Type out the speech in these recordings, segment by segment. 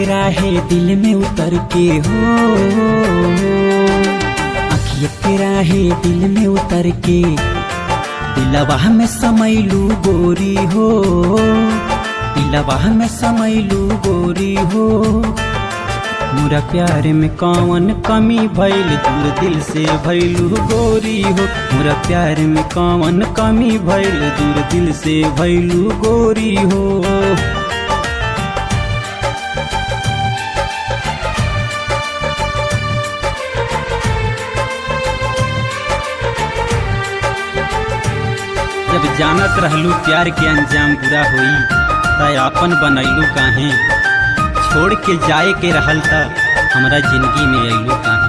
के राहे दिल में उतर के हो, अखिया के राहे दिल में उतर के दिलवा में समैलू गोरी हो, दिलवा में समैलू गोरी हो। मोरा प्यार में कौन कमी भइल दूर दिल से भइलू गोरी हो, मोरा प्यार में कौन कमी भइल दूर दिल से भइलू गोरी हो। जब जानत रहलू प्यार के अंजाम बुरा होई त आपन बनैलू काहे, छोड़ के जाए के रहल त हमरा जिंदगी में अइलू काहे।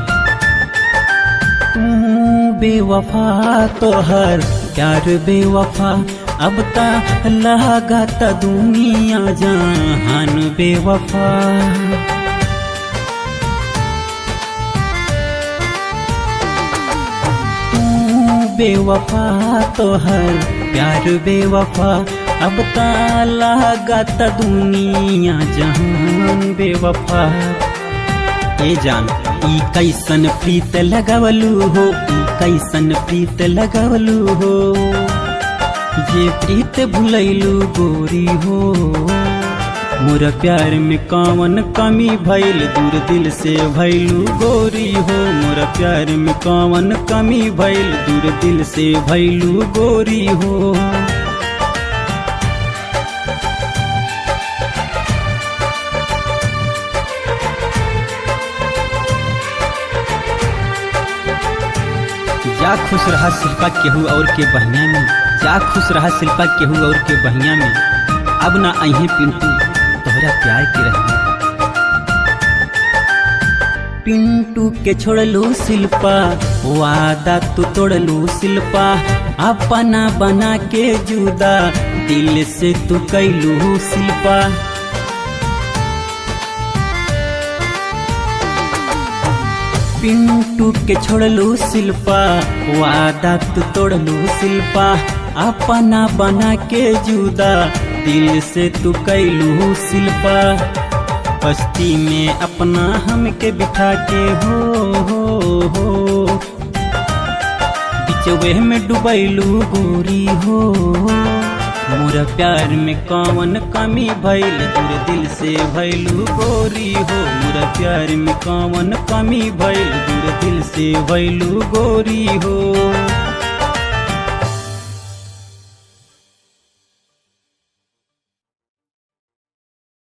तू बेवफा तोहर प्यार बेवफा, अब ता लागत दुनिया जहान बेवफा। बेवफा तोहर प्यार बेवफा, अब ता लागत दुनिया जहान बेवफा। ए जान ई कैसन प्रीत लगवलू हो, ई कैसन प्रीत लगवलू हो, ये प्रीत भुलैलू गोरी हो। मोरा प्यार में कौन कमी भइल दूर दिल से भइलू गोरी हो, मोरा प्यार में कौन कमी भइल दूर दिल से भइलू गोरी हो। जा खुश रहा शिल्पा केहू और के बहिया में, जा खुश रहा शिल्पा केहू और के बहिया में, अब ना अहे पिंटू तोहरा प्यार के रही। पिंटू के छोड़लू शिल्पा, वादा तू तोड़लू शिल्पा, अपना बना के जुदा दिल से तू कैलू शिल्पा। पिंटू के छोड़लू शिल्पा, वादा तू तोड़लू शिल्पा, अपना बना के जुदा दिल से तू कैलू शिल्पा। बस्ती में अपना हमके बिठा के हो बिचवे में डुबैलू गोरी हो। मोरा प्यार में कौन कमी भइल दूर दिल से भइलू गोरी हो, मोरा प्यार में कौन कमी भइल दूर दिल से भइलू गोरी हो।